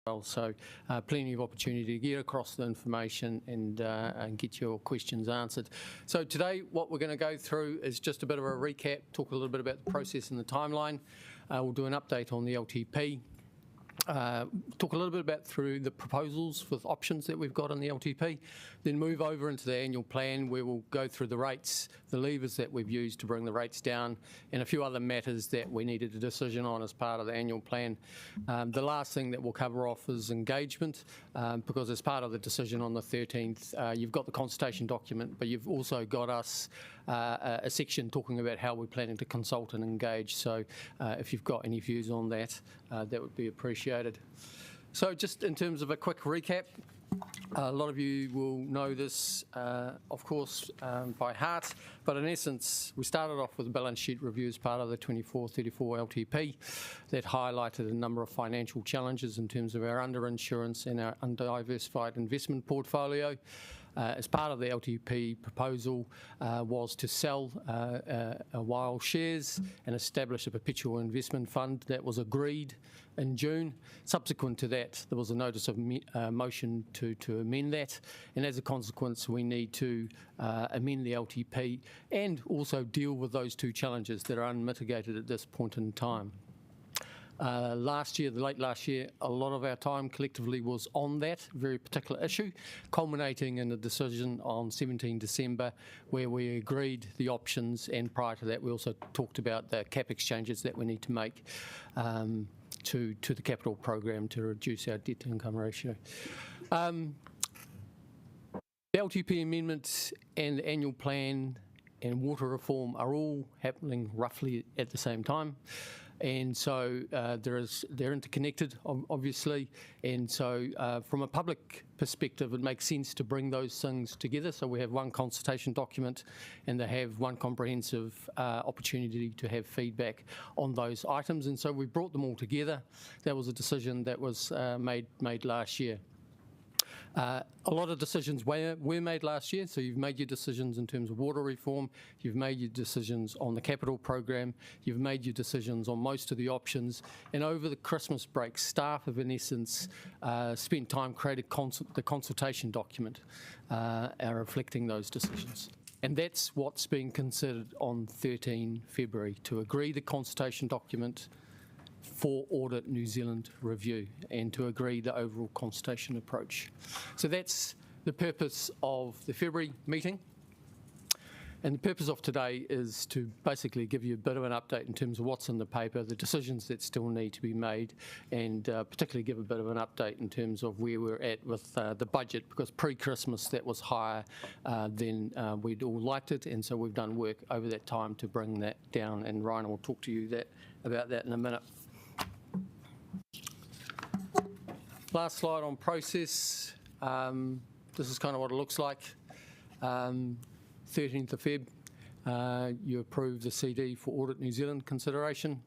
well. So plenty of opportunity to get across the information and get your questions answered. So today what we're going to go through is just a bit of a recap, talk a little bit about the process and the timeline. We'll do an update on the LTP. Talk a little bit about through the proposals with options that we've got in the LTP, then move over into the annual plan where we'll go through the rates, the levers that we've used to bring the rates down, and a few other matters that we needed a decision on as part of the annual plan. The last thing that we'll cover off is engagement, because as part of the decision on the 13th, you've got the consultation document, but you've also got us a section talking about how we're planning to consult and engage. So if you've got any views on that, that would be appreciated. So just in terms of a quick recap, a lot of you will know this, of course, by heart, but in essence, we started off with a balance sheet review as part of the 24-34 LTP that highlighted a number of financial challenges in terms of our underinsurance and our undiversified investment portfolio. As part of the LTP proposal was to sell WILE shares and establish a perpetual investment fund. That was agreed in June. Subsequent to that, there was a notice of motion to amend that, and as a consequence we need to amend the LTP and also deal with those two challenges that are unmitigated at this point in time. Late last year, a lot of our time collectively was on that very particular issue, culminating in a decision on 17 December where we agreed the options, and prior to that we also talked about the cap exchanges that we need to make to the capital program to reduce our debt to income ratio. The LTP amendment and the annual plan and water reform are all happening roughly at the same time. And so they're interconnected, obviously, and so from a public perspective it makes sense to bring those things together, so we have one consultation document and they have one comprehensive opportunity to have feedback on those items, and so we brought them all together. That was a decision that was made last year. A lot of decisions were made last year, so you've made your decisions in terms of water reform, you've made your decisions on the capital program, you've made your decisions on most of the options, and over the Christmas break, staff have in essence spent time creating the consultation document reflecting those decisions. And that's what's being considered on 13 February, to agree the consultation document for Audit New Zealand review and to agree the overall consultation approach. So that's the purpose of the February meeting. And the purpose of today is to basically give you a bit of an update in terms of what's in the paper, the decisions that still need to be made, and particularly give a bit of an update in terms of where we're at with the budget, because pre-Christmas that was higher than we'd all liked it, and so we've done work over that time to bring that down, and Ryan will talk to you about that in a minute. Last slide on process. This is kind of what it looks like. 13th of Feb, you approve the CD for Audit New Zealand consideration.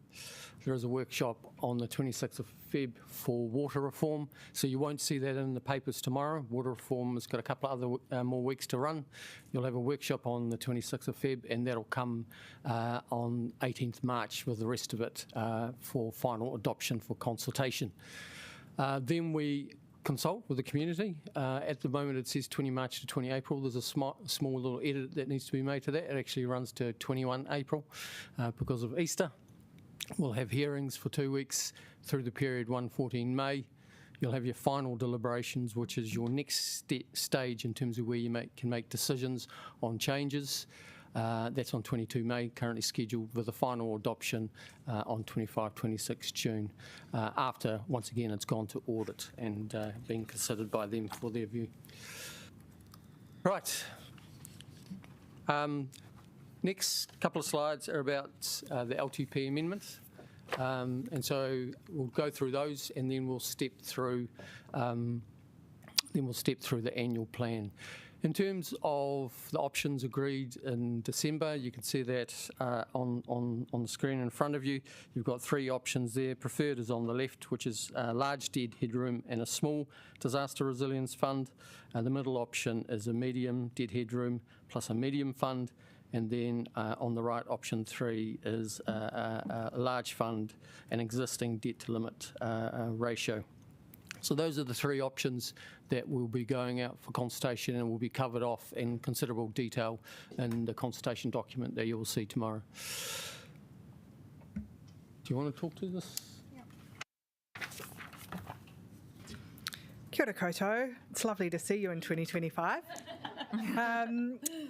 There is a workshop on the 26th of Feb for water reform, so you won't see that in the papers tomorrow. Water reform has got a couple of other more weeks to run. You'll have a workshop on the 26th of Feb, and that'll come on 18th March with the rest of it for final adoption for consultation. Then we consult with the community. At the moment it says 20 March to 20 April. There's a small little edit that needs to be made to that. It actually runs to 21 April because of Easter. We'll have hearings for 2 weeks through the period 1-14 May. You'll have your final deliberations, which is your next stage in terms of where you can make decisions on changes. That's on 22 May, currently scheduled, with a final adoption on 25-26 June, after, once again, it's gone to audit and being considered by them for their view. Right. Next couple of slides are about the LTP amendments. And so we'll go through those, and then we'll step through the annual plan. In terms of the options agreed in December, you can see that on the screen in front of you. You've got three options there. Preferred is on the left, which is a large dead headroom and a small disaster resilience fund. The middle option is a medium dead headroom plus a medium fund. And then on the right, option 3 is a large fund, an existing debt to limit ratio. So those are the three options that will be going out for consultation and will be covered off in considerable detail in the consultation document that you will see tomorrow. Do you want to talk to this? Kia ora koutou. It's lovely to see you in 2025.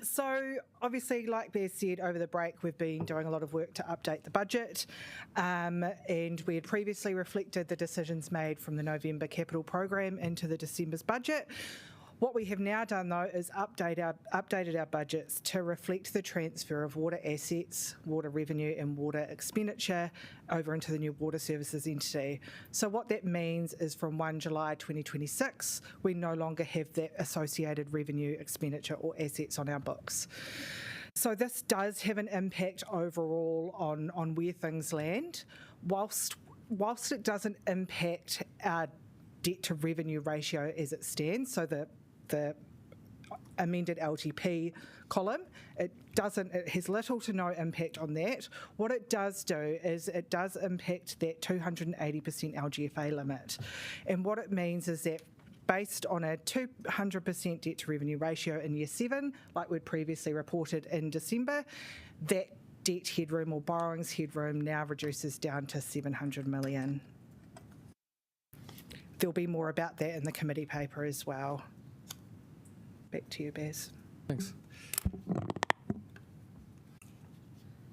So obviously, like Bear said, over the break we've been doing a lot of work to update the budget, and we had previously reflected the decisions made from the November capital program into the December's budget. What we have now done, though, is updated our budgets to reflect the transfer of water assets, water revenue and water expenditure over into the new water services entity. So what that means is from 1 July 2026, we no longer have that associated revenue, expenditure or assets on our books. So this does have an impact overall on where things land. Whilst it doesn't impact our debt to revenue ratio as it stands, so the amended LTP column, it has little to no impact on that. What it does do is it does impact that 280% LGFA limit. And what it means is that based on a 200% debt to revenue ratio in year 7, like we'd previously reported in December, that debt headroom or borrowings headroom now reduces down to 700 million. There'll be more about that in the committee paper as well. Back to you, Baz. Thanks.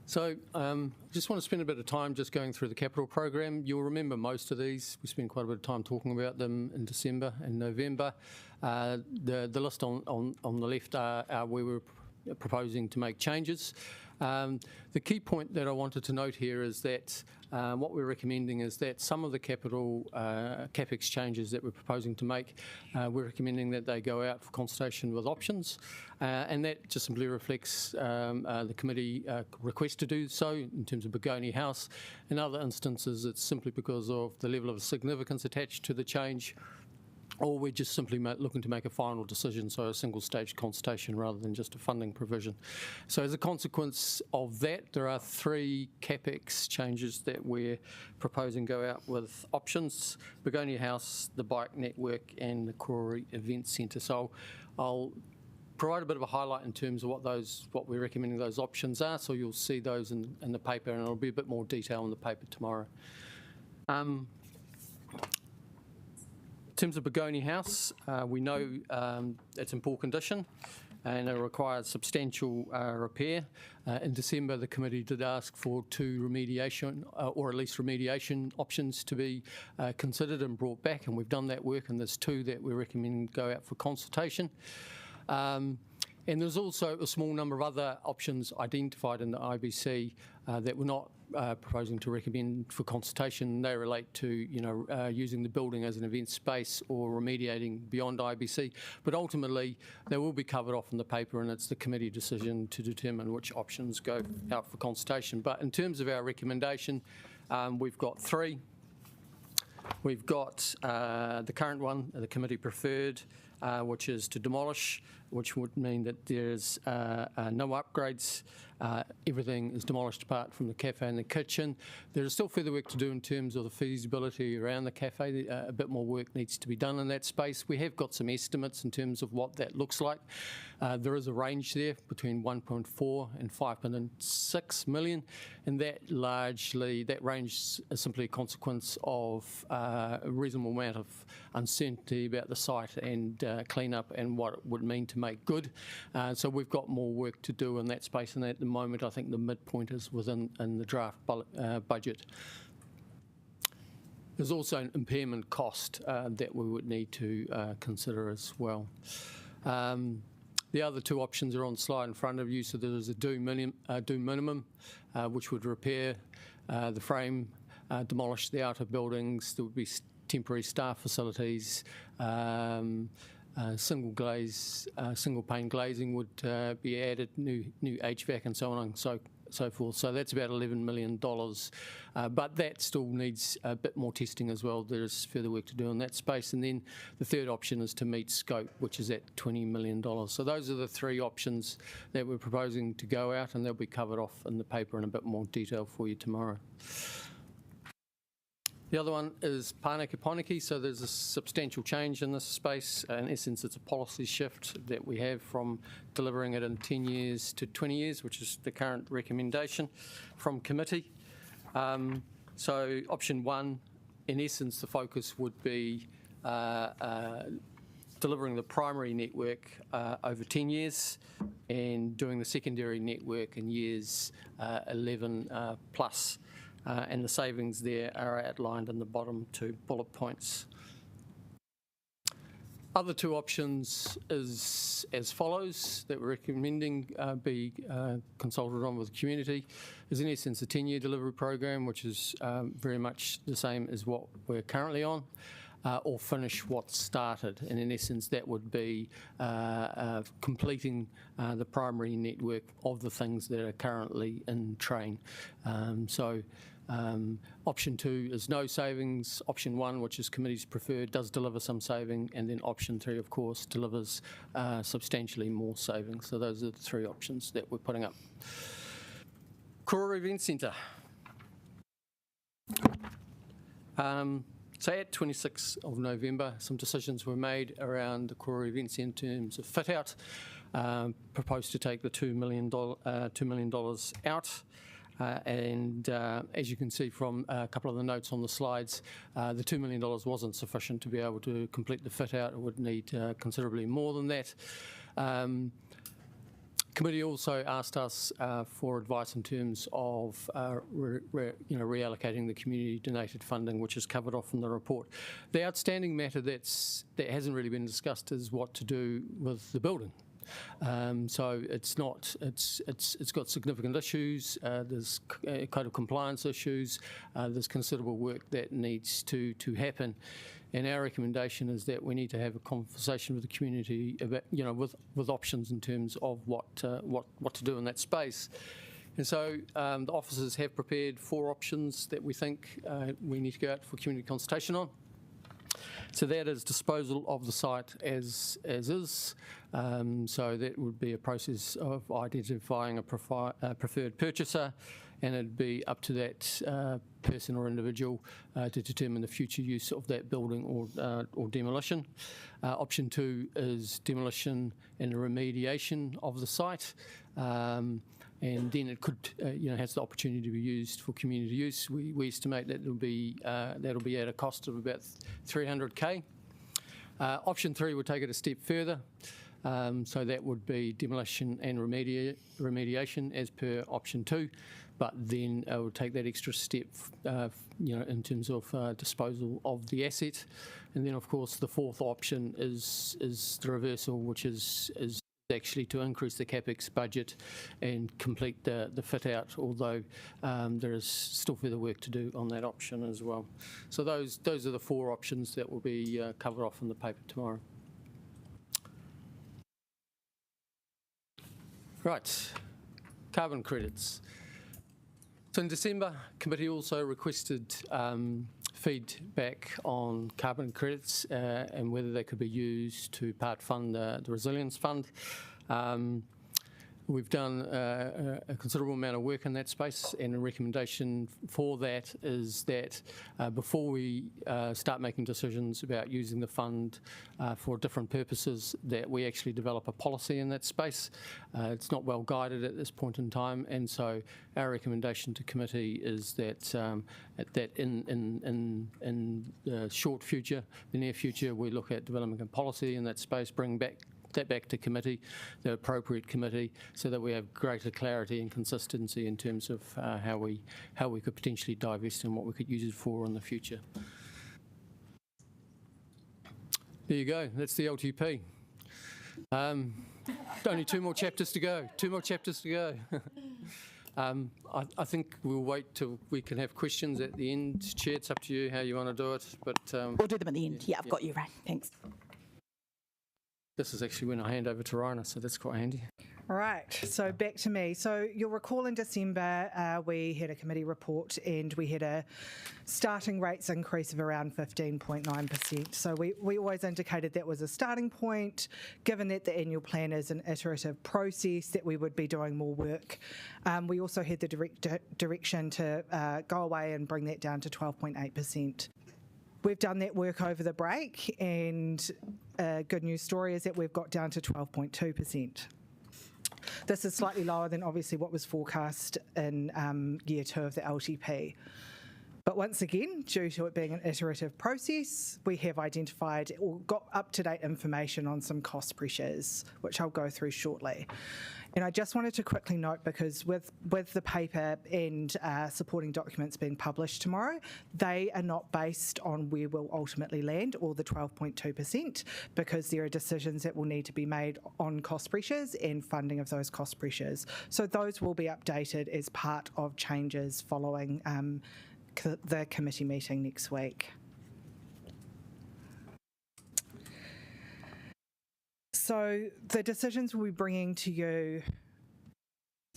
So just want to spend a bit of time just going through the capital program. You'll remember most of these. We spent quite a bit of time talking about them in December and November. The list on the left are where we're proposing to make changes. The key point that I wanted to note here is that what we're recommending is that some of the capital CapEx changes that we're proposing to make, we're recommending that they go out for consultation with options, and that just simply reflects the committee request to do so in terms of Begonia House. In other instances, it's simply because of the level of significance attached to the change, or we're just simply looking to make a final decision, so a single-stage consultation rather than just a funding provision. So as a consequence of that, there are 3 CapEx changes that we're proposing go out with options: Begonia House, the bike network and the Korori Event Centre. So I'll provide a bit of a highlight in terms of what we're recommending those options are, so you'll see those in the paper, and it'll be a bit more detail in the paper tomorrow. In terms of Begonia House, we know it's in poor condition and it requires substantial repair. In December, the committee did ask for 2 remediation, or at least remediation options to be considered and brought back, and we've done that work, and there's 2 that we're recommending go out for consultation. And there's also a small number of other options identified in the IBC that we're not proposing to recommend for consultation. They relate to, using the building as an event space or remediating beyond IBC. But ultimately, they will be covered off in the paper, and it's the committee decision to determine which options go out for consultation. But in terms of our recommendation, we've got 3. We've got the current one, the committee preferred, which is to demolish, which would mean that there's no upgrades. Everything is demolished apart from the cafe and the kitchen. There is still further work to do in terms of the feasibility around the cafe. A bit more work needs to be done in that space. We have got some estimates in terms of what that looks like. There is a range there between 1.4 and 5.6 million, and that range is simply a consequence of a reasonable amount of uncertainty about the site and clean-up and what it would mean to make good. So we've got more work to do in that space, and at the moment I think the midpoint is within the draft budget. There's also an impairment cost that we would need to consider as well. The other 2 options are on the slide in front of you. So there's a do minimum, which would repair the frame, demolish the outer buildings. There would be temporary staff facilities. Single pane glazing would be added, new HVAC and so on and so forth. So that's about $11 million, but that still needs a bit more testing as well. There's further work to do in that space. And then the third option is to meet scope, which is at $20 million. So those are the 3 options that we're proposing to go out, and they'll be covered off in the paper in a bit more detail for you tomorrow. The other one is Pāneke Painiki, so there's a substantial change in this space. In essence, it's a policy shift that we have from delivering it in 10 years to 20 years, which is the current recommendation from committee. So option one, in essence, the focus would be delivering the primary network over 10 years and doing the secondary network in years 11 plus. And the savings there are outlined in the bottom two bullet points. Other two options is as follows that we're recommending be consulted on with the community is in essence a 10-year delivery program, which is very much the same as what we're currently on, or finish what's started. And in essence, that would be completing the primary network of the things that are currently in train. Option two is no savings. Option one, which is committee's preferred, does deliver some saving, and then option three, of course, delivers substantially more savings. So those are the three options that we're putting up. Korora Event Centre. So at 26th of November, some decisions were made around the Korora Event Centre in terms of fit out. Proposed to take the $2 million out. And as you can see from a couple of the notes on the slides, the $2 million wasn't sufficient to be able to complete the fit out. It would need considerably more than that. Committee also asked us for advice in terms of reallocating the community donated funding, which is covered off in the report. The outstanding matter that hasn't really been discussed is what to do with the building. So it's got significant issues. There's code of compliance issues. There's considerable work that needs to happen. And our recommendation is that we need to have a conversation with the community about, with options in terms of what to do in that space. And so the officers have prepared 4 options that we think we need to go out for community consultation on. So that is disposal of the site as is. So that would be a process of identifying a preferred purchaser, and it'd be up to that person or individual to determine the future use of that building or demolition. Option 2 is demolition and remediation of the site. And then it could, has the opportunity to be used for community use. We estimate that that'll be at a cost of about $300K. Option 3 would take it a step further. So that would be demolition and remediation as per option 2, but then it would take that extra step, in terms of disposal of the asset. And then, of course, the 4th option is the reversal, which is actually to increase the CapEx budget and complete the fit out, although there is still further work to do on that option as well. So those are the 4 options that will be covered off in the paper tomorrow. Right, carbon credits. So in December, committee also requested feedback on carbon credits and whether they could be used to part fund the Resilience Fund. We've done a considerable amount of work in that space, and a recommendation for that is that before we start making decisions about using the fund for different purposes, that we actually develop a policy in that space. It's not well guided at this point in time, and so our recommendation to committee is that in the short future, the near future, we look at developing a policy in that space, bring that back to committee, the appropriate committee, so that we have greater clarity and consistency in terms of how we could potentially divest and what we could use it for in the future. There you go. That's the LTP. Only 2 more chapters to go. 2 more chapters to go. I think we'll wait till we can have questions at the end. Chair, it's up to you how you want to do it. But we'll do them at the end. Yeah, I've got you, right. Thanks. This is actually when I hand over to Rhina, so that's quite handy. All right, so back to me. So you'll recall in December we had a committee report and we had a starting rates increase of around 15.9%. So we always indicated that was a starting point, given that the annual plan is an iterative process, that we would be doing more work. We also had the direction to go away and bring that down to 12.8%. We've done that work over the break, and a good news story is that we've got down to 12.2%. This is slightly lower than obviously what was forecast in year 2 of the LTP. But once again, due to it being an iterative process, we have identified or got up-to-date information on some cost pressures, which I'll go through shortly. And I just wanted to quickly note, because with the paper and supporting documents being published tomorrow, they are not based on where we'll ultimately land, or the 12.2%, because there are decisions that will need to be made on cost pressures and funding of those cost pressures. So those will be updated as part of changes following the committee meeting next week. So the decisions we'll be bringing to you,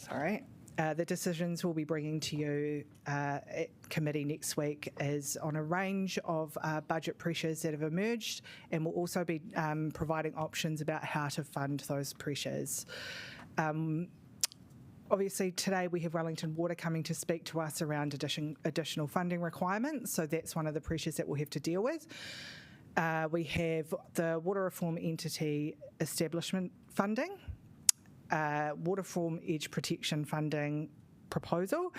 the decisions we'll be bringing to you at committee next week is on a range of budget pressures that have emerged, and we'll also be providing options about how to fund those pressures. Obviously, today we have Wellington Water coming to speak to us around additional funding requirements, so that's one of the pressures that we'll have to deal with. We have the Water Reform Entity Establishment Funding, Water Reform Edge Protection Funding proposal,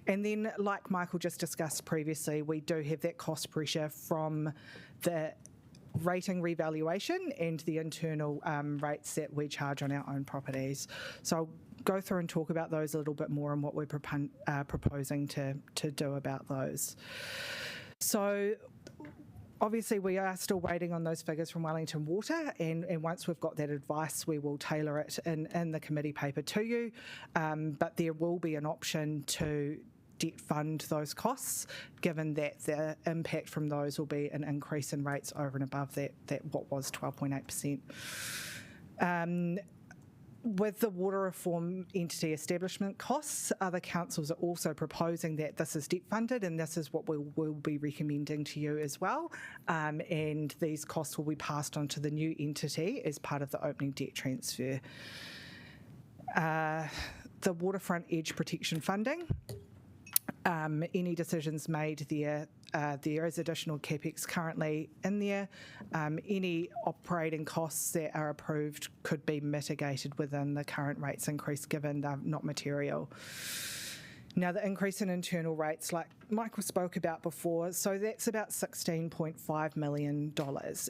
and then, like Michael just discussed previously, we do have that cost pressure from the rating revaluation and the internal rates that we charge on our own properties. So I'll go through and talk about those a little bit more and what we're proposing to do about those. So obviously we are still waiting on those figures from Wellington Water, and once we've got that advice, we will tailor it in the committee paper to you, but there will be an option to debt fund those costs, given that the impact from those will be an increase in rates over and above that what was 12.8%. With the Water Reform Entity Establishment costs, other councils are also proposing that this is debt funded, and this is what we will be recommending to you as well. And these costs will be passed on to the new entity as part of the opening debt transfer. The Waterfront Edge Protection Funding. Any decisions made there, there is additional capex currently in there. Any operating costs that are approved could be mitigated within the current rates increase, given they're not material. Now, the increase in internal rates, like Michael spoke about before, so that's about $16.5 million.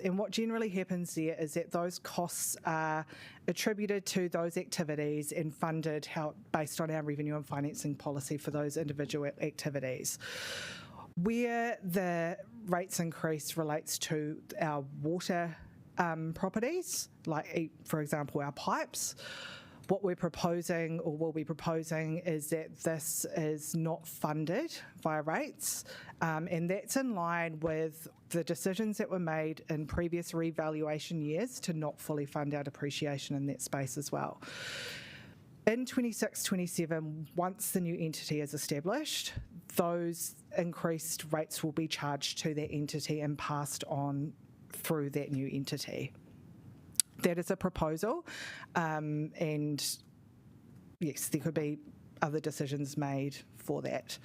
And what generally happens there is that those costs are attributed to those activities and funded based on our revenue and financing policy for those individual activities. Where the rates increase relates to our water properties, like, for example, our pipes, what we're proposing, or will be proposing, is that this is not funded via rates, and that's in line with the decisions that were made in previous revaluation years to not fully fund our depreciation in that space as well. In 26-27, once the new entity is established, those increased rates will be charged to that entity and passed on through that new entity. That is a proposal, and yes, there could be other decisions made for that.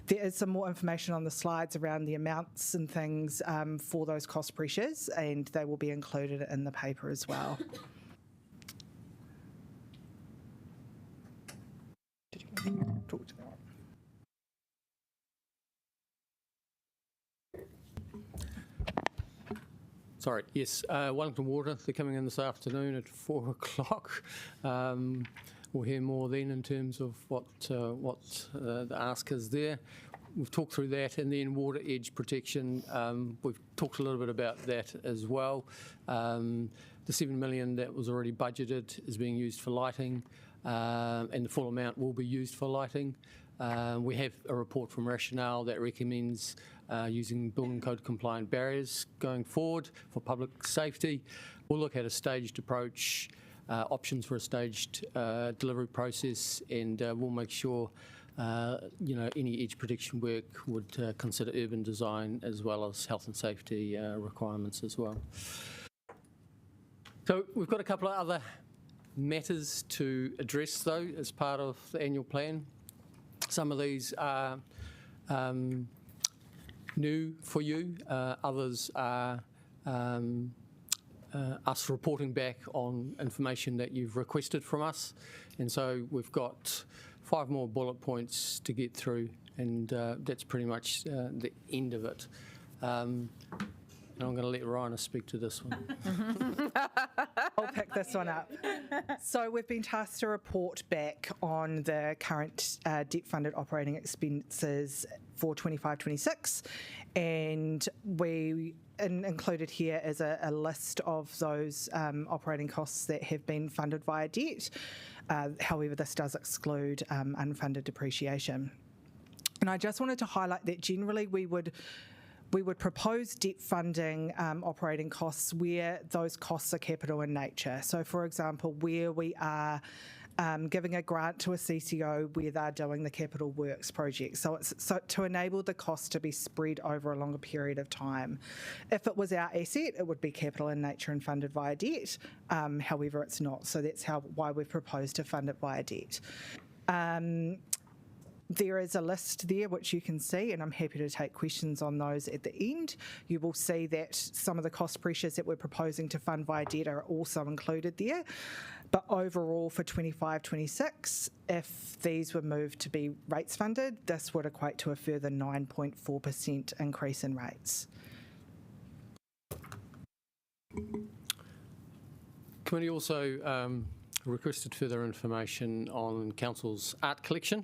There is some more information on the slides around the amounts and things for those cost pressures, and they will be included in the paper as well. Did you want to talk to that? Sorry, yes, Wellington Water, they're coming in this afternoon at 4 o'clock. We'll hear more then in terms of what the ask is there. We've talked through that, and then water edge protection, we've talked a little bit about that as well. The $7 million that was already budgeted is being used for lighting, and the full amount will be used for lighting. We have a report from Rationale that recommends using building code compliant barriers going forward for public safety. We'll look at a staged approach options for a staged delivery process, and we'll make sure any edge prediction work would consider urban design as well as health and safety requirements as well. So we've got a couple of other matters to address, though, as part of the annual plan. Some of these are new for you, others are us reporting back on information that you've requested from us. And so we've got 5 more bullet points to get through, and that's pretty much the end of it. And I'm going to let Ryan speak to this one. I'll pick this one up. So we've been tasked to report back on the current debt-funded operating expenses for 25-26, and we included here is a list of those operating costs that have been funded via debt. However, this does exclude unfunded depreciation. And I just wanted to highlight that generally we would propose debt funding operating costs where those costs are capital in nature. So, for example, where we are giving a grant to a CCO where they're doing the capital works project. So it's to enable the cost to be spread over a longer period of time. If it was our asset, it would be capital in nature and funded via debt. However, it's not. So that's why we've proposed to fund it via debt. There is a list there which you can see, and I'm happy to take questions on those at the end. You will see that some of the cost pressures that we're proposing to fund via debt are also included there. But overall for 25-26, if these were moved to be rates funded, this would equate to a further 9.4% increase in rates. Committee also requested further information on Council's art collection,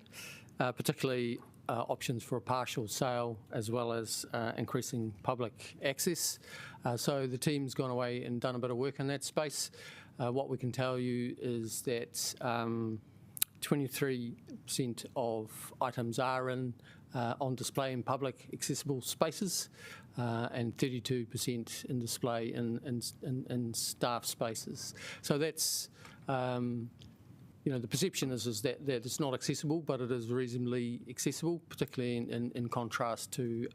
particularly options for a partial sale as well as increasing public access. So the team's gone away and done a bit of work in that space. What we can tell you is that 23% of items are on display in public accessible spaces, and 32% in display in staff spaces. So that's the perception is that it's not accessible, but it is reasonably accessible, particularly in contrast to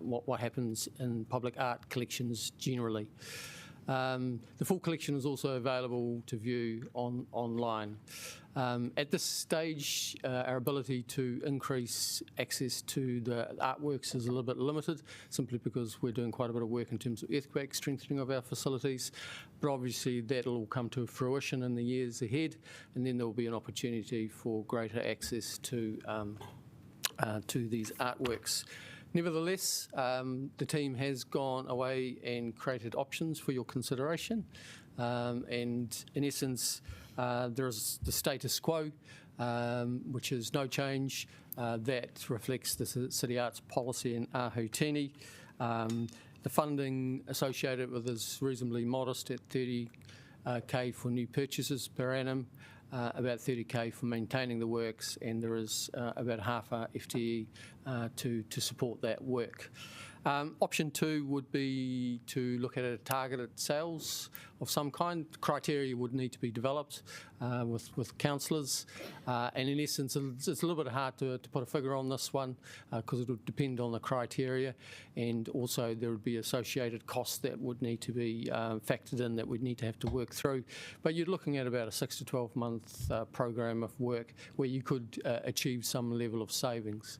what happens in public art collections generally. The full collection is also available to view online. At this stage, our ability to increase access to the artworks is a little bit limited, simply because we're doing quite a bit of work in terms of earthquake strengthening of our facilities. But obviously that'll all come to fruition in the years ahead, and then there will be an opportunity for greater access to these artworks. Nevertheless, the team has gone away and created options for your consideration, and in essence there is the status quo, which is no change. That reflects the City Arts policy in Hui-tanguru. The funding associated with is reasonably modest at $30,000 for new purchases per annum, about $30,000 for maintaining the works, and there is about half a FTE to support that work. Option 2 would be to look at a targeted sales of some kind. Criteria would need to be developed with councillors, and in essence it's a little bit hard to put a figure on this one because it would depend on the criteria, and also there would be associated costs that would need to be factored in that we'd need to have to work through. But you're looking at about a 6 to 12 month program of work where you could achieve some level of savings.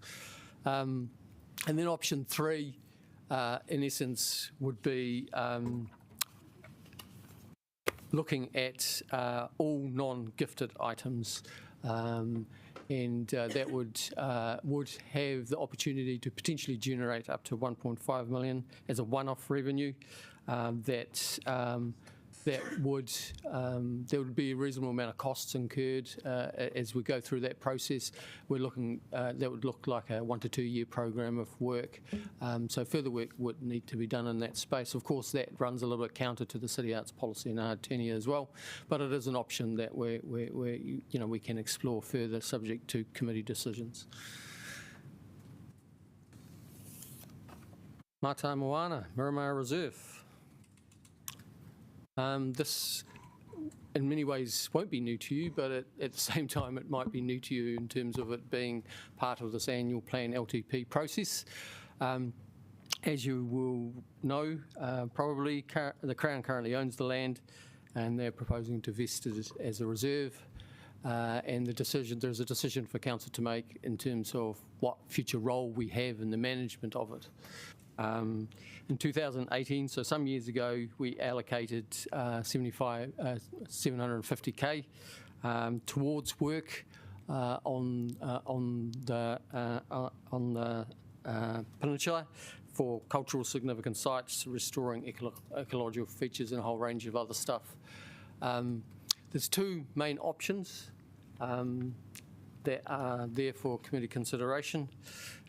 And then option 3 in essence would be looking at all non-gifted items, and that would have the opportunity to potentially generate up to 1.5 million as a one-off revenue. There would be a reasonable amount of costs incurred as we go through that process. We're looking that would look like a 1 to 2 year program of work. So further work would need to be done in that space. Of course, that runs a little bit counter to the City Arts policy in our tenure as well, but it is an option that we can explore further, subject to committee decisions. Mata Moana, Miramar Reserve. This, in many ways, won't be new to you, but at the same time, it might be new to you in terms of it being part of this annual plan LTP process. As you will know, probably the Crown currently owns the land, and they're proposing to vest it as a reserve. And there's a decision for Council to make in terms of what future role we have in the management of it. In 2018, so some years ago, we allocated 750k towards work on the peninsula for cultural significant sites, restoring ecological features and a whole range of other stuff. There's two main options that are there for committee consideration,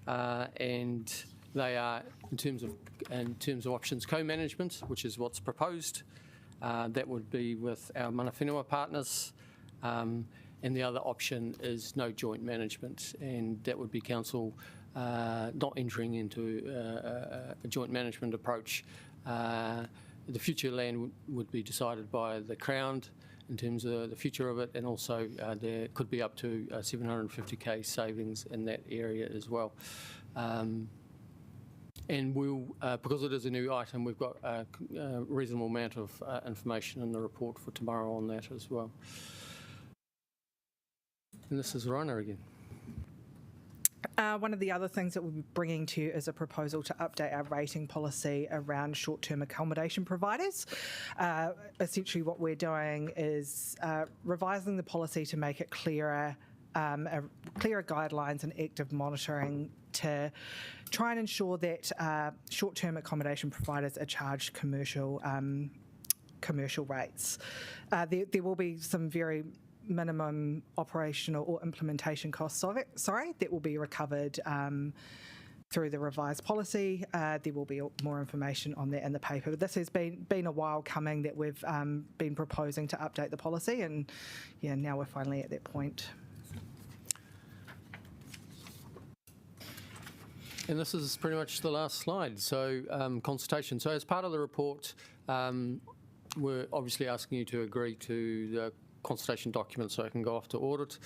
and they are in terms of options co-management, which is what's proposed. That would be with our mana whenua partners, and the other option is no joint management, and that would be council not entering into a joint management approach. The future land would be decided by the Crown in terms of the future of it, and also there could be up to 750k savings in that area as well. And we'll, because it is a new item, we've got a reasonable amount of information in the report for tomorrow on that as well. And this is Rhona again. One of the other things that we'll be bringing to you is a proposal to update our rating policy around short-term accommodation providers. Essentially what we're doing is revising the policy to make it clearer, clearer guidelines and active monitoring to try and ensure that short-term accommodation providers are charged commercial rates. There will be some very minimum operational or implementation costs of it, that will be recovered through the revised policy. There will be more information on that in the paper. But this has been a while coming that we've been proposing to update the policy, and yeah, now we're finally at that point. And this is pretty much the last slide. So consultation. So as part of the report, we're obviously asking you to agree to the consultation document so it can go off to audit,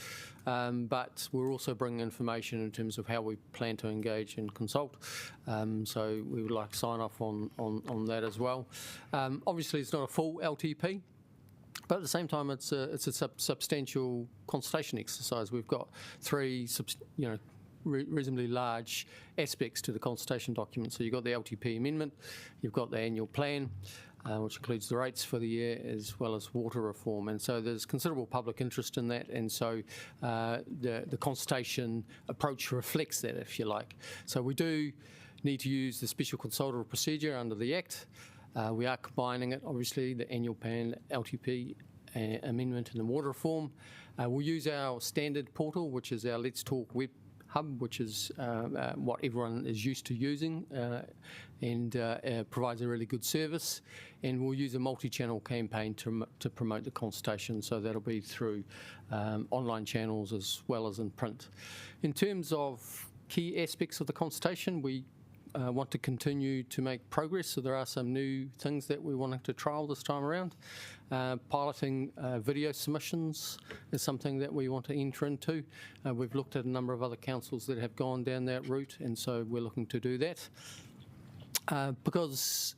but we're also bringing information in terms of how we plan to engage and consult. So we would like to sign off on that as well. Obviously, it's not a full LTP, but at the same time, it's a substantial consultation exercise. We've got three, reasonably large aspects to the consultation document. So you've got the LTP amendment, you've got the annual plan, which includes the rates for the year, as well as water reform. And so there's considerable public interest in that, and so the consultation approach reflects that, if you like. So we do need to use the special consultative procedure under the Act. We are combining it, obviously, the annual plan, LTP amendment and the water reform. We'll use our standard portal, which is our Let's Talk web hub, which is what everyone is used to using, and provides a really good service. And we'll use a multi-channel campaign to promote the consultation, so that'll be through online channels as well as in print. In terms of key aspects of the consultation, we want to continue to make progress, so there are some new things that we wanted to trial this time around. Piloting video submissions is something that we want to enter into. We've looked at a number of other councils that have gone down that route, and so we're looking to do that. Because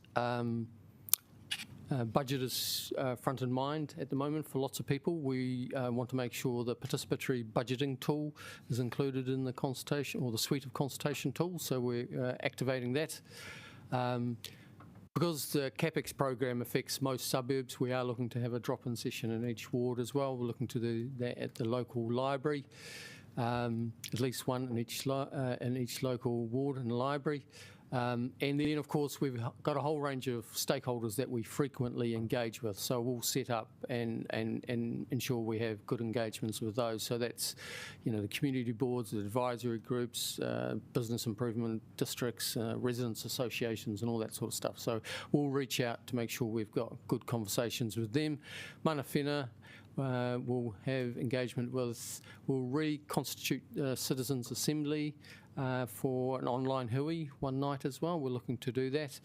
budget is front in mind at the moment for lots of people, we want to make sure the participatory budgeting tool is included in the consultation, or the suite of consultation tools, so we're activating that. Because the CAPEX program affects most suburbs, we are looking to have a drop-in session in each ward as well. We're looking to do that at the local library, at least one in each local ward and library. And then, of course, we've got a whole range of stakeholders that we frequently engage with. So we'll set up and ensure we have good engagements with those. So that's, the community boards, the advisory groups, business improvement districts, residents associations, and all that sort of stuff. So we'll reach out to make sure we've got good conversations with them. Mana whenua, we'll have engagement with, we'll reconstitute Citizens Assembly for an online hui one night as well. We're looking to do that.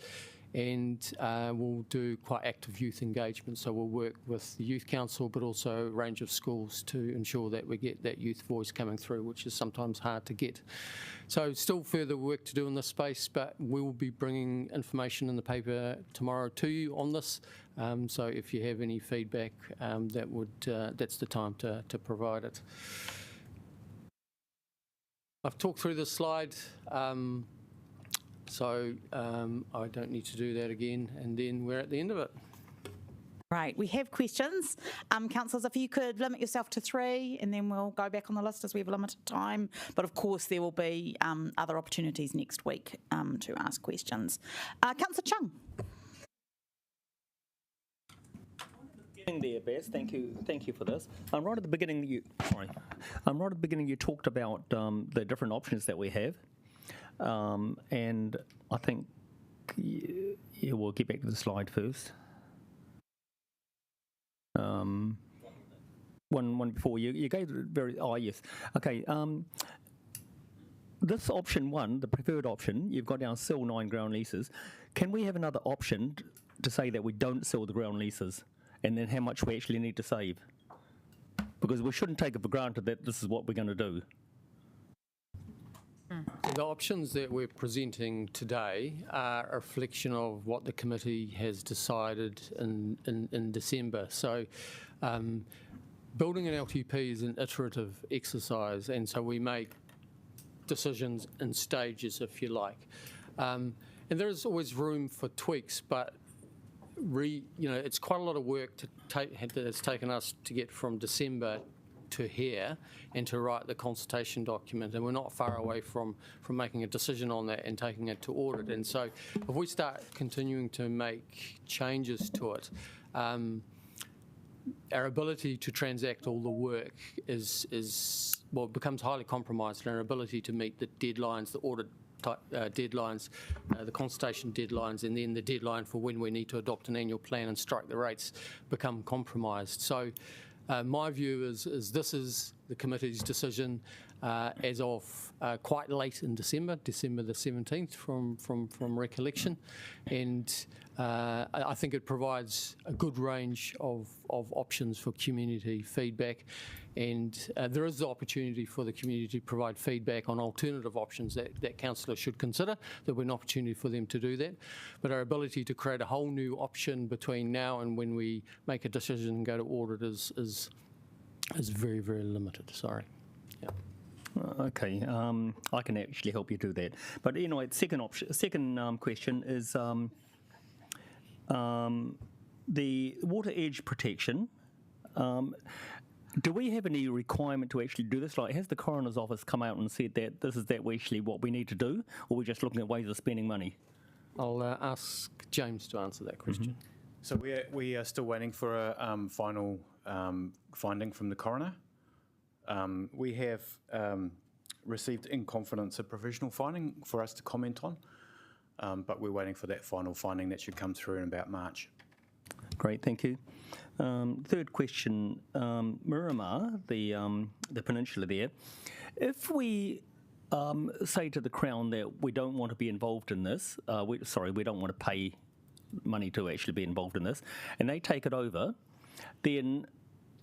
and we'll do quite active youth engagement. So we'll work with the Youth Council, but also a range of schools to ensure that we get that youth voice coming through, which is sometimes hard to get. So still further work to do in this space, but we'll be bringing information in the paper tomorrow to you on this. So if you have any feedback, that's the time to provide it. I've talked through this slide, so I don't need to do that again, and then we're at the end of it. Right, we have questions. Councillors, if you could limit yourself to 3, and then we'll go back on the list as we have limited time. But of course, there will be other opportunities next week to ask questions. Councillor Chung. There, Bess. Thank you for this. Right at the beginning, you talked about the different options that we have, and I think we'll get back to the slide first. One before you gave very yes. Okay. This option 1, the preferred option, you've got down sell 9 ground leases. Can we have another option to say that we don't sell the ground leases? And then how much we actually need to save. Because we shouldn't take it for granted that this is what we're going to do. The options that we're presenting today are a reflection of what the committee has decided in December. So building an LTP is an iterative exercise, and so we make decisions in stages, if you like. And there is always room for tweaks, but it's quite a lot of work that it's taken us to get from December to here and to write the consultation document, and we're not far away from making a decision on that and taking it to audit. And so if we start continuing to make changes to it, our ability to transact all the work becomes highly compromised, and our ability to meet the deadlines, the audit deadlines, the consultation deadlines, and then the deadline for when we need to adopt an annual plan and strike the rates become compromised. So my view is this is the committee's decision as of quite late in December the 17th from recollection, and I think it provides a good range of options for community feedback, and there is the opportunity for the community to provide feedback on alternative options that councillors should consider. There'll be an opportunity for them to do that, but our ability to create a whole new option between now and when we make a decision and go to audit is very, very limited. Sorry. Yeah. Okay, I can actually help you do that. But second question is the water edge protection. Do we have any requirement to actually do this? Like, has the coroner's office come out and said that this is actually what we need to do, or we're just looking at ways of spending money? I'll ask James to answer that question. Mm-hmm. So we are still waiting for a final finding from the coroner. We have received in confidence a provisional finding for us to comment on, but we're waiting for that final finding that should come through in about March. Great, thank you. Third question, Miramar, the peninsula there. If we say to the Crown that we don't want to be involved in this, we don't want to pay money to actually be involved in this, and they take it over, then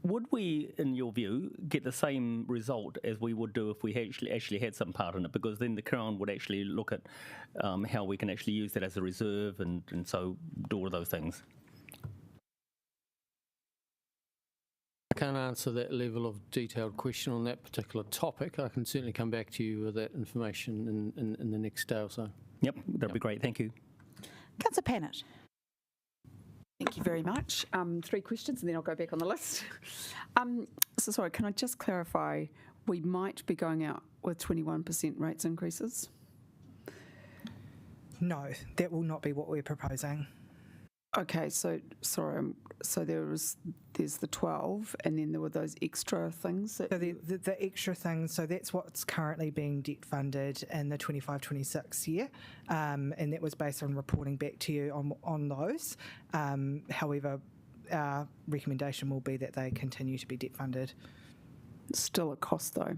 would we, in your view, get the same result as we would do if we actually had some part in it? Because then the Crown would actually look at how we can actually use that as a reserve and so do all of those things. I can't answer that level of detailed question on that particular topic. I can certainly come back to you with that information in the next day or so. Yep, that'd be great. Thank you. Councillor Pannett. Thank you very much. 3 questions and then I'll go back on the list. So sorry, can I just clarify, we might be going out with 21% rates increases? No, that will not be what we're proposing. Okay, so sorry, so there's the 12 and then there were those extra things. So the extra things, so that's what's currently being debt funded in the 25-26 year, and that was based on reporting back to you on those. However, our recommendation will be that they continue to be debt funded. Still a cost though.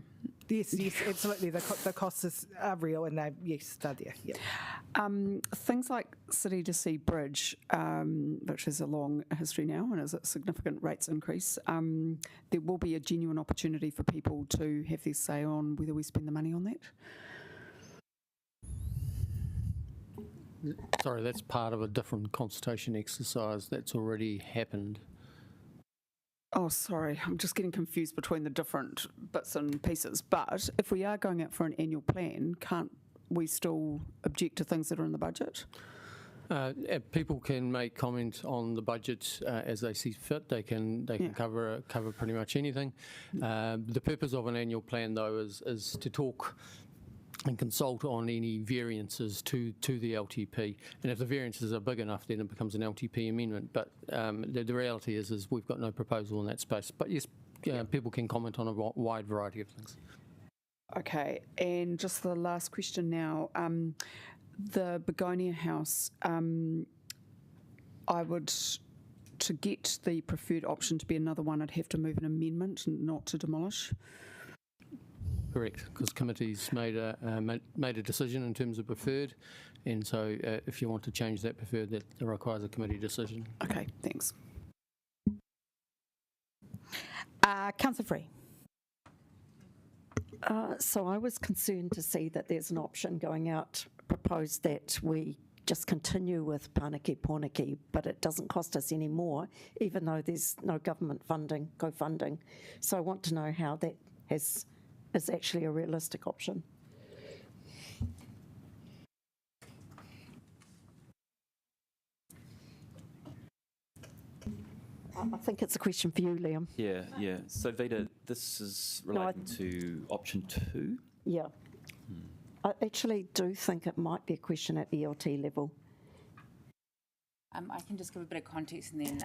Yes, absolutely. The costs are real and they're there. Yeah. Things like City to Sea Bridge, which has a long history now and is a significant rates increase, there will be a genuine opportunity for people to have their say on whether we spend the money on that. Sorry, that's part of a different consultation exercise that's already happened. Oh, sorry, I'm just getting confused between the different bits and pieces. But if we are going out for an annual plan, can't we still object to things that are in the budget? People can make comment on the budget as they see fit. They can cover pretty much anything. The purpose of an annual plan, though, is to talk and consult on any variances to the LTP. And if the variances are big enough, then it becomes an LTP amendment. But the reality is we've got no proposal in that space. But yes, people can comment on a wide variety of things. Okay, and just the last question now. The Begonia House, to get the preferred option to be another one, I'd have to move an amendment, not to demolish. Correct, because committees made a decision in terms of preferred, and so if you want to change that preferred, that requires a committee decision. Okay, thanks. Councillor Free. So I was concerned to see that there's an option going out, proposed that we just continue with Pāniki Pōniki, but it doesn't cost us any more, even though there's no government funding, co-funding. So I want to know how that is actually a realistic option. I think it's a question for you, Liam. Yeah. So, Vita, this is relating to option 2? Yeah. I actually do think it might be a question at ELT level. I can just give a bit of context and then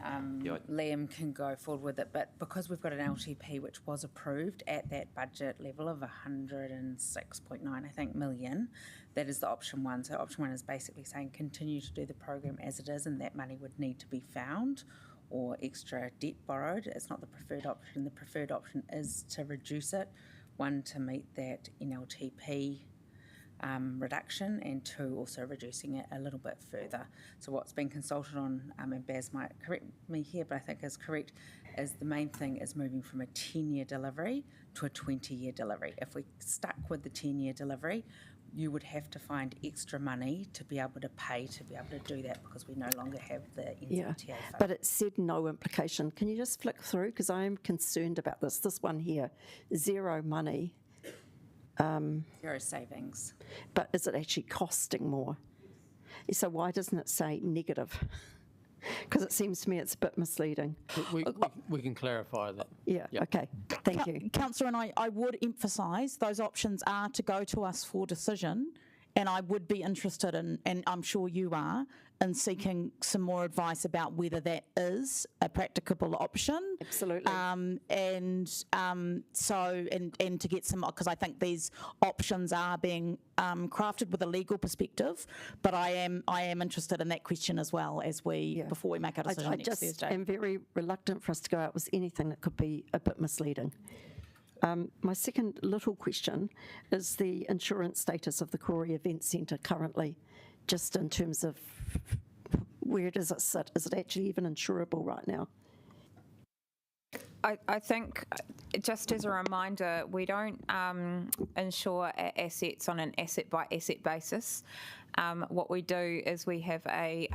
Liam can go forward with it. But because we've got an LTP which was approved at that budget level of 106.9, I think, million, that is the option 1. So option 1 is basically saying continue to do the program as it is, and that money would need to be found or extra debt borrowed. It's not the preferred option. The preferred option is to reduce it, 1, to meet that NLTP reduction, and 2, also reducing it a little bit further. So what's been consulted on, and Baz might correct me here, but I think is correct, is the main thing is moving from a 10-year delivery to a 20-year delivery. If we stuck with the 10-year delivery, you would have to find extra money to be able to pay to be able to do that, because we no longer have the NZTA fund. But it said no implication. Can you just flick through? Because I am concerned about this. This one here, zero money. Zero savings. But is it actually costing more? So why doesn't it say negative? Because it seems to me it's a bit misleading. We can clarify that. Yeah. Okay, thank you. Councillor, and I would emphasise those options are to go to us for decision, and I would be interested in, and I'm sure you are, in seeking some more advice about whether that is a practicable option. Absolutely. And to get some, because I think these options are being crafted with a legal perspective, but I am interested in that question as well before we make our decision next Thursday. I just am very reluctant for us to go out with anything that could be a bit misleading. My second little question is the insurance status of the Koori Event Centre currently, just in terms of where does it sit? Is it actually even insurable right now? I think, just as a reminder, we don't insure our assets on an asset-by-asset basis. What we do is we have a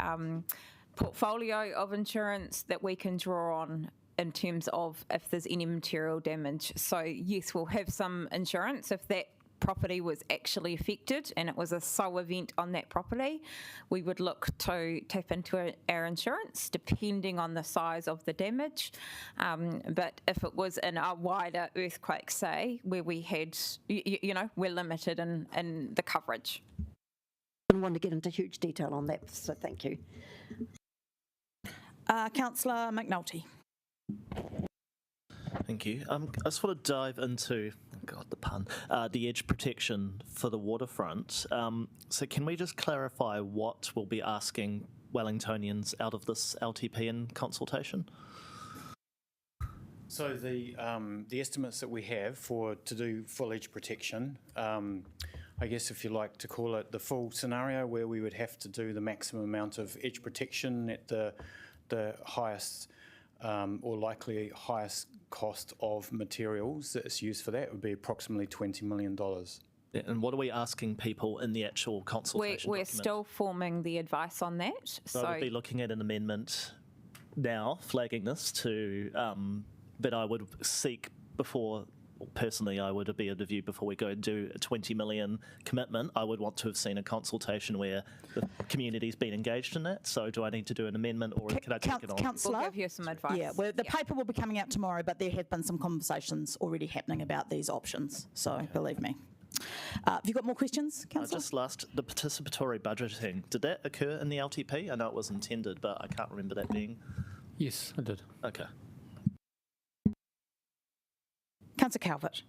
portfolio of insurance that we can draw on in terms of if there's any material damage. So yes, we'll have some insurance if that property was actually affected and it was a sole event on that property. We would look to tap into our insurance depending on the size of the damage. But if it was in a wider earthquake, say, where we had, we're limited in the coverage. I don't want to get into huge detail on that, so thank you. Councillor McNulty. Thank you. I just want to dive into, the pun, the edge protection for the waterfront. So can we just clarify what we'll be asking Wellingtonians out of this LTP in consultation? So the estimates that we have to do full edge protection, I guess if you like to call it the full scenario where we would have to do the maximum amount of edge protection at the highest or likely highest cost of materials that's used for that would be approximately $20 million. Yeah, and what are we asking people in the actual consultation We're document? still forming the advice on that. So I would be looking at an amendment now, flagging this to, that I would seek before, personally, I would be of the view before we go and do a 20 million commitment, I would want to have seen a consultation where the community's been engaged in that. So do I need to do an amendment, or can I take it on? Councillor? We'll give you some advice. Yeah, well, the paper will be coming out tomorrow, but there have been some conversations already happening about these options. So believe me. Have you got more questions, Councillor? Just last, the participatory budgeting, did that occur in the LTP? I know it was intended, but I can't remember that being. Yes, I did. Okay. Councillor Calvert.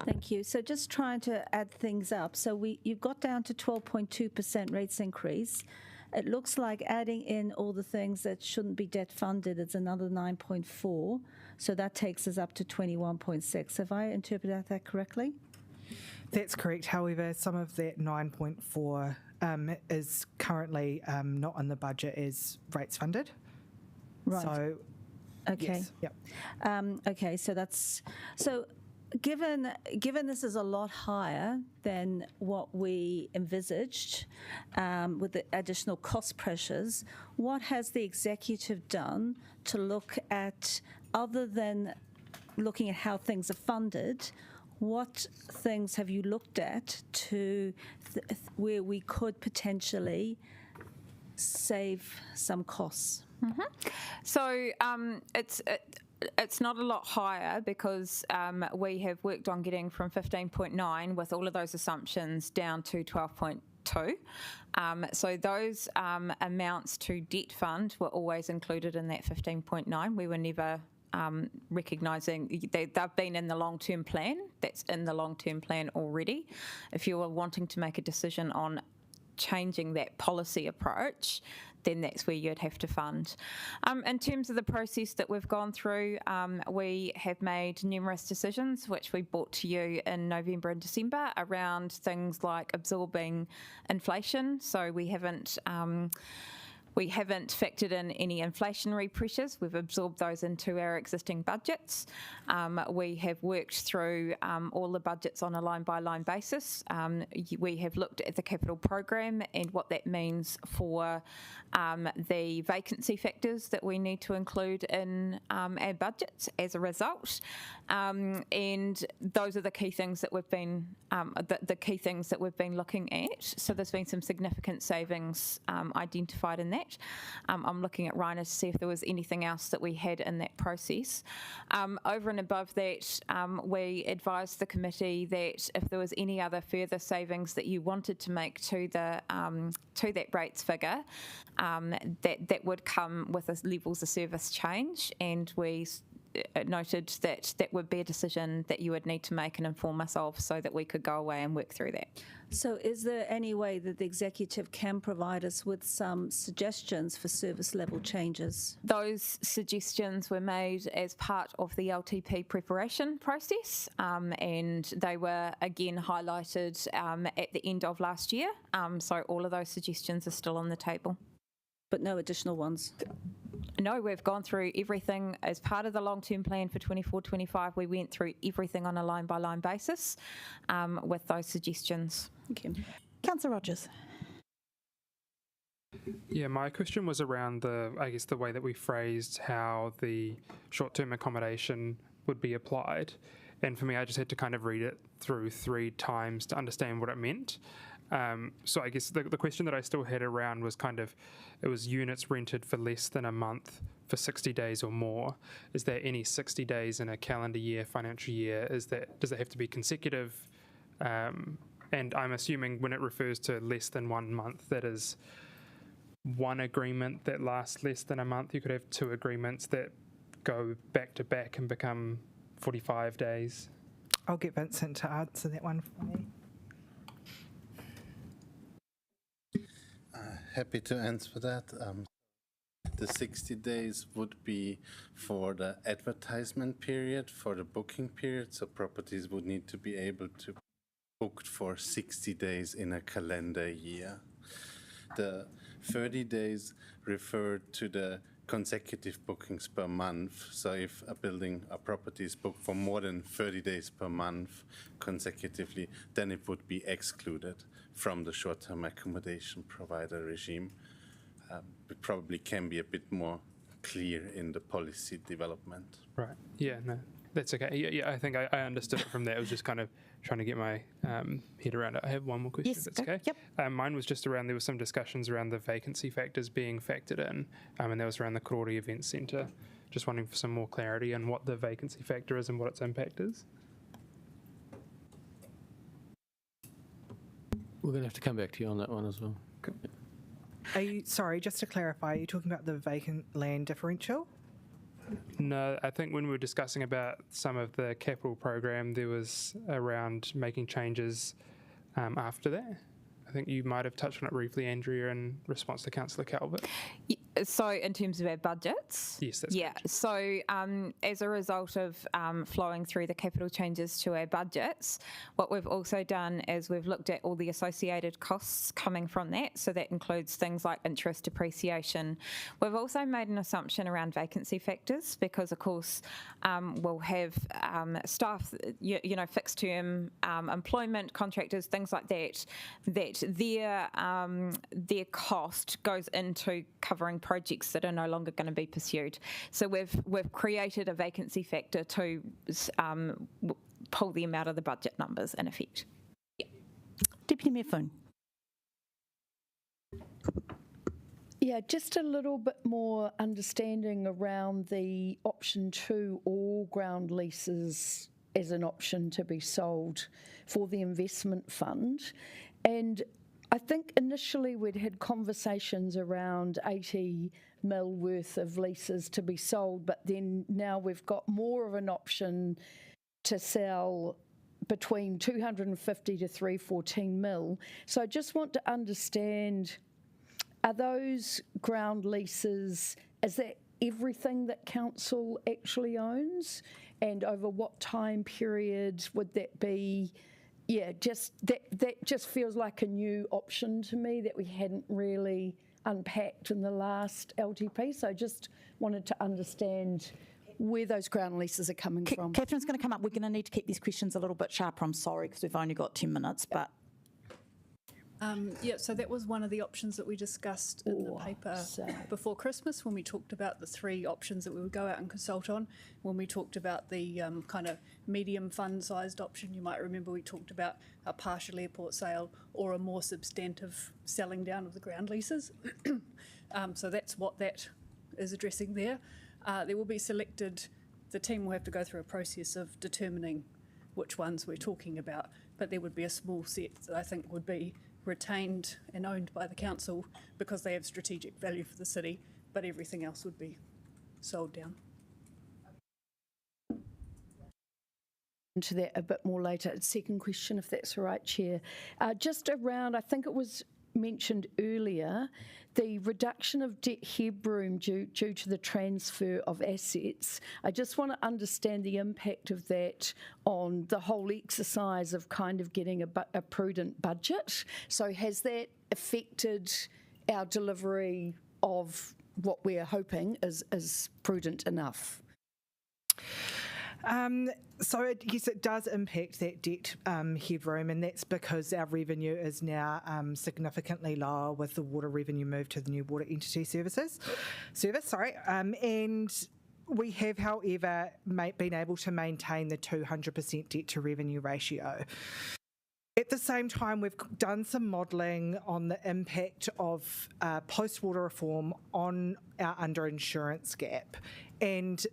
Thank you. So just trying to add things up. So you've got down to 12.2% rates increase. It looks like adding in all the things that shouldn't be debt funded, it's another 9.4. So that takes us up to 21.6. Have I interpreted that correctly? That's correct. However, some of that 9.4 is currently not in the budget as rates funded. Right. So, okay. Yes, yep. Okay. So that's so. Given this is a lot higher than what we envisaged with the additional cost pressures, what has the executive done to look at, other than looking at how things are funded, what things have you looked at to where we could potentially save some costs? Mm-hmm. So it's not a lot higher because we have worked on getting from 15.9 with all of those assumptions down to 12.2. So those amounts to debt fund were always included in that 15.9. We were never recognising they've been in the long-term plan. That's in the long-term plan already. If you were wanting to make a decision on changing that policy approach, then that's where you'd have to fund. In terms of the process that we've gone through, we have made numerous decisions, which we brought to you in November and December, around things like absorbing inflation. So we haven't factored in any inflationary pressures. We've absorbed those into our existing budgets. We have worked through all the budgets on a line-by-line basis. We have looked at the capital program and what that means for the vacancy factors that we need to include in our budgets as a result. And those are the key things that we've been looking at. So there's been some significant savings identified in that. I'm looking at Rainer to see if there was anything else that we had in that process. Over and above that, we advised the committee that if there was any other further savings that you wanted to make to that rates figure, that would come with a levels of service change, and we noted that that would be a decision that you would need to make and inform us of so that we could go away and work through that. So is there any way that the executive can provide us with some suggestions for service level changes? Those suggestions were made as part of the LTP preparation process, and they were again highlighted at the end of last year. So all of those suggestions are still on the table. But no additional ones? No, we've gone through everything as part of the long-term plan for 24-25. We went through everything on a line-by-line basis with those suggestions. Thank you. Councillor Rogers. Yeah, my question was around the way that we phrased how the short-term accommodation would be applied. And for me, I just had to kind of read it through 3 times to understand what it meant. So I guess the question that I still had around was it was units rented for less than a month for 60 days or more. Is there any 60 days in a calendar year, financial year? Does it have to be consecutive? And I'm assuming when it refers to less than 1 month, that is one agreement that lasts less than a month. You could have 2 agreements that go back to back and become 45 days. I'll get Vincent to answer that one for me. Happy to answer that. The 60 days would be for the advertisement period, for the booking period, so properties would need to be able to be booked for 60 days in a calendar year. The 30 days refer to the consecutive bookings per month. So if a property is booked for more than 30 days per month consecutively, then it would be excluded from the short-term accommodation provider regime. It probably can be a bit more clear in the policy development. Right. Yeah, no, that's okay. Yeah, I think I understood it from there. It was just kind of trying to get my head around it. I have one more question, Yes, if that's okay. Yep. Mine was just around, there were some discussions around the vacancy factors being factored in, and that was around the Karori Event Centre. Just wondering for some more clarity on what the vacancy factor is and what its impact is. We're going to have to come back to you on that one as well. Cool. Are you, sorry, just to clarify, are you talking about the vacant land differential? No, I think when we were discussing about some of the capital program, there was around making changes after that. I think you might have touched on it briefly, Andrea, in response to Councillor Calvert. So in terms of our budgets? Yes, that's correct. So as a result of flowing through the capital changes to our budgets, what we've also done is we've looked at all the associated costs coming from that. So that includes things like interest, depreciation. We've also made an assumption around vacancy factors because, of course, we'll have staff, fixed term employment, contractors, things like that, that their cost goes into covering projects that are no longer going to be pursued. So we've created a vacancy factor to pull them out of the budget numbers in effect. Yeah. Deputy Mayor Foon. Yeah, just a little bit more understanding around the option 2, all ground leases as an option to be sold for the investment fund. And I think initially we'd had conversations around 80 mil worth of leases to be sold, but then now we've got more of an option to sell between 250 to 314 mil. So I just want to understand, are those ground leases, is that everything that council actually owns? And over what time period would that be? Yeah, just that just feels like a new option to me that we hadn't really unpacked in the last LTP. So I just wanted to understand where those ground leases are coming from. Catherine's going to come up. We're going to need to keep these questions a little bit sharper. I'm sorry, because we've only got 10 minutes, but... Yeah, so that was one of the options that we discussed in the paper before Christmas when we talked about the 3 options that we would go out and consult on. When we talked about the kind of medium fund-sized option, you might remember we talked about a partial airport sale or a more substantive selling down of the ground leases. So that's what that is addressing there. There will be selected, the team will have to go through a process of determining which ones we're talking about, but there would be a small set that I think would be retained and owned by the council because they have strategic value for the city, but everything else would be sold down. Into that a bit more later. Second question, if that's all right, Chair. Just around, I think it was mentioned earlier, the reduction of debt headroom due to the transfer of assets. I just want to understand the impact of that on the whole exercise of kind of getting a prudent budget. So has that affected our delivery of what we're hoping is prudent enough? So yes, it does impact that debt headroom, and that's because our revenue is now significantly lower with the water revenue moved to the new water entity service. And we have, however, been able to maintain the 200% debt to revenue ratio. At the same time, we've done some modelling on the impact of post-water reform on our underinsurance gap, and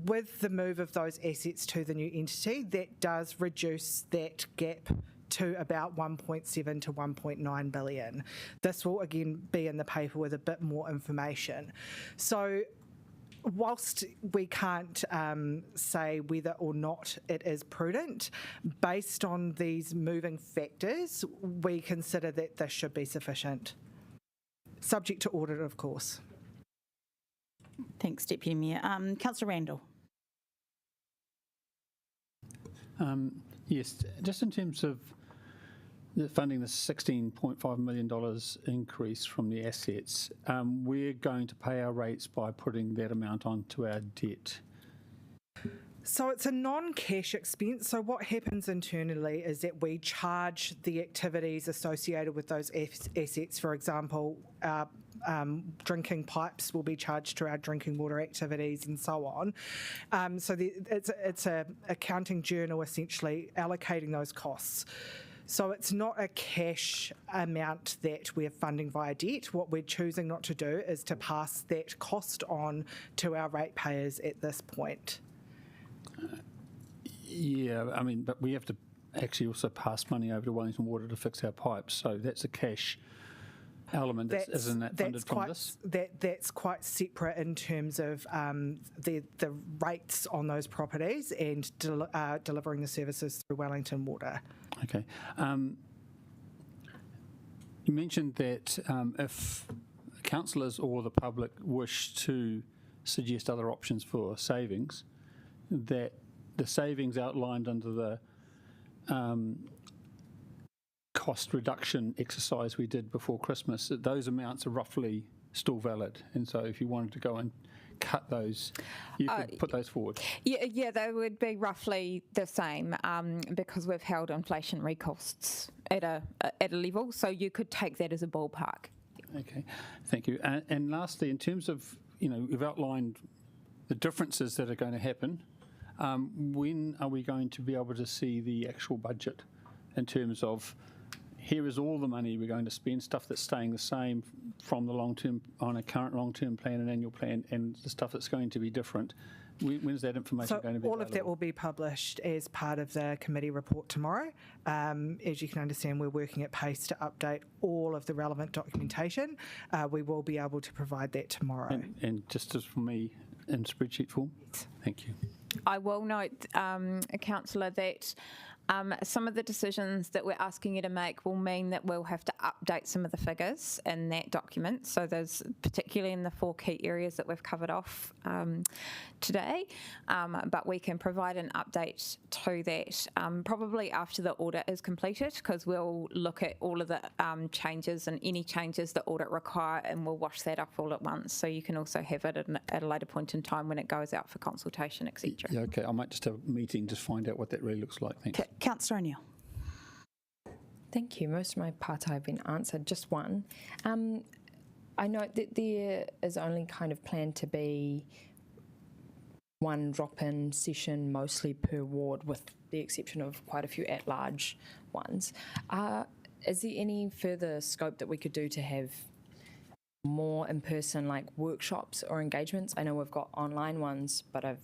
with the move of those assets to the new entity, that does reduce that gap to about 1.7 to 1.9 billion. This will again be in the paper with a bit more information. So whilst we can't say whether or not it is prudent, based on these moving factors, we consider that this should be sufficient, subject to audit, of course. Thanks, Deputy Mayor. Councillor Randall. Yes, just in terms of the funding, the $16.5 million increase from the assets, we're going to pay our rates by putting that amount onto our debt. So it's a non-cash expense. So what happens internally is that we charge the activities associated with those assets. For example, drinking pipes will be charged to our drinking water activities and so on. So it's a accounting journal essentially allocating those costs. So it's not a cash amount that we're funding via debt. What we're choosing not to do is to pass that cost on to our ratepayers at this point. Yeah, I mean, but we have to actually also pass money over to Wellington Water to fix our pipes. So that's a cash element, isn't that funded from this? That's quite separate in terms of the rates on those properties and delivering the services through Wellington Water. Okay. You mentioned that if councillors or the public wish to suggest other options for savings, that the savings outlined under the cost reduction exercise we did before Christmas, that those amounts are roughly still valid. And so if you wanted to go and cut those, you could put those forward. Yeah, they would be roughly the same because we've held inflationary costs at a level, so you could take that as a ballpark. Okay, thank you. And lastly, in terms of, we've outlined the differences that are going to happen. When are we going to be able to see the actual budget in terms of here is all the money we're going to spend, stuff that's staying the same from the long-term, on a current long-term plan and annual plan, and the stuff that's going to be different? When's that information going to be all available? of that will be published as part of the committee report tomorrow. As you can understand, we're working at pace to update all of the relevant documentation. We will be able to provide that tomorrow. And just as for me, in spreadsheet form? Thank you. I will note, Councillor, that some of the decisions that we're asking you to make will mean that we'll have to update some of the figures in that document. So there's particularly in the 4 key areas that we've covered off today, but we can provide an update to that probably after the audit is completed, because we'll look at all of the changes and any changes the audit require, and we'll wash that up all at once. So you can also have it at a later point in time when it goes out for consultation, etc. Yeah, okay. I might just have a meeting, just find out what that really looks like. Thanks. Councillor O'Neill. Thank you. Most of my part have been answered. Just one. I note that there is only kind of planned to be one drop-in session mostly per ward, with the exception of quite a few at-large ones. Is there any further scope that we could do to have more in-person, like workshops or engagements? I know we've got online ones, but I've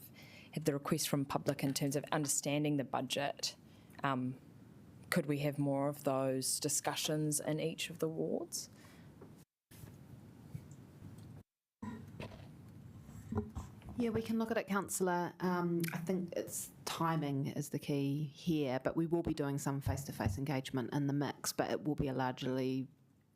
had the request from public in terms of understanding the budget. Could we have more of those discussions in each of the wards? Yeah, we can look at it, Councillor. I think it's timing is the key here, but we will be doing some face-to-face engagement in the mix, but it will be a largely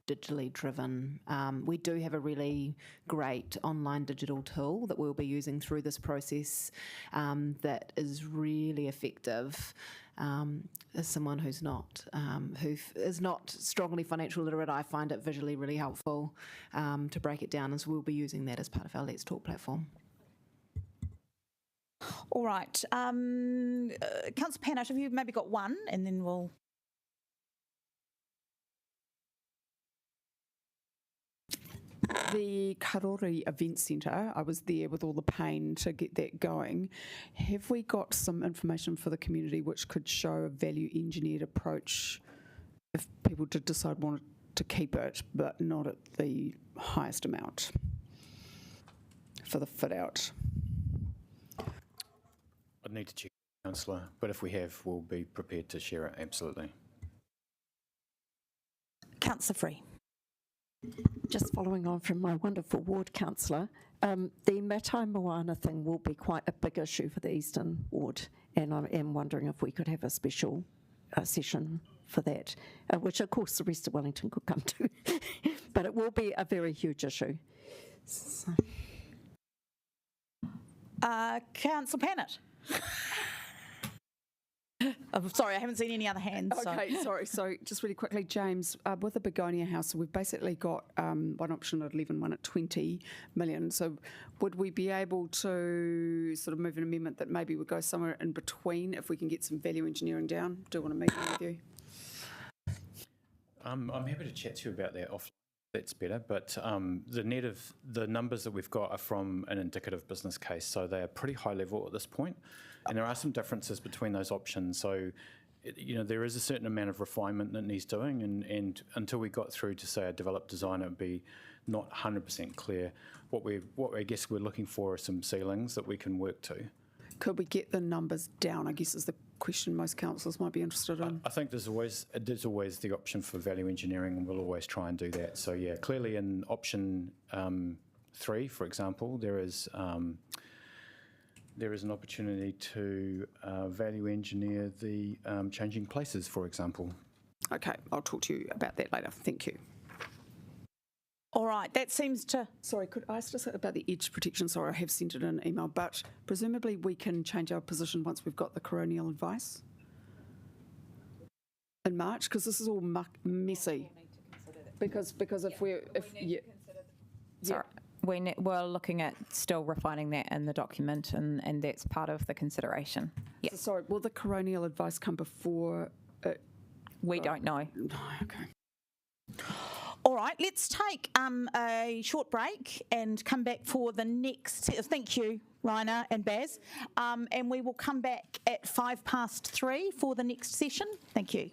digitally driven. We do have a really great online digital tool that we'll be using through this process that is really effective. As someone who is not strongly financial literate, I find it visually really helpful to break it down, and so we'll be using that as part of our Let's Talk platform. All right. Councillor Pannett, have you maybe got one, and then we'll... The Karori Event Centre, I was there with all the pain to get that going. Have we got some information for the community which could show a value engineered approach if people did decide wanted to keep it, but not at the highest amount for the fit out? I'd need to check, Councillor, but if we have, we'll be prepared to share it, absolutely. Councillor Free. Just following on from my wonderful ward councillor, the Matai Moana thing will be quite a big issue for the Eastern Ward, and I am wondering if we could have a special session for that, which of course the rest of Wellington could come to, but it will be a very huge issue. So. Councillor Pannett. I'm sorry, I haven't seen any other hands. Okay, sorry. So just really quickly, James, with the Begonia House, we've basically got one option at 11, one at 20 million. So would we be able to sort of move an amendment that maybe would go somewhere in between if we can get some value engineering down? Do want to meet with you? I'm happy to chat to you about that offline. That's better, but the net of the numbers that we've got are from an indicative business case, so they are pretty high level at this point, and there are some differences between those options. So, there is a certain amount of refinement that needs doing, and until we got through to say a developed design, it would be not 100% clear. What I guess we're looking for are some ceilings that we can work to. Could we get the numbers down, I guess, is the question most councillors might be interested in. I think there's always the option for value engineering, and we'll always try and do that. So yeah, clearly in option 3, for example, there is an opportunity to value engineer the changing places, for example. Okay, I'll talk to you about that later. Thank you. All right, that seems to... Sorry, could I ask just about the edge protection? Sorry, I have sent it in an email, but presumably we can change our position once we've got the coronial advice in March, because this is all messy. Because Sorry, we're looking at still refining that in the document, and that's part of the consideration. Yeah. So sorry, will the coronial advice come before? We don't know. Okay. All right, let's take a short break and come back for the next. Thank you, Raina and Baz. And we will come back at 3:05 for the next session. Thank you.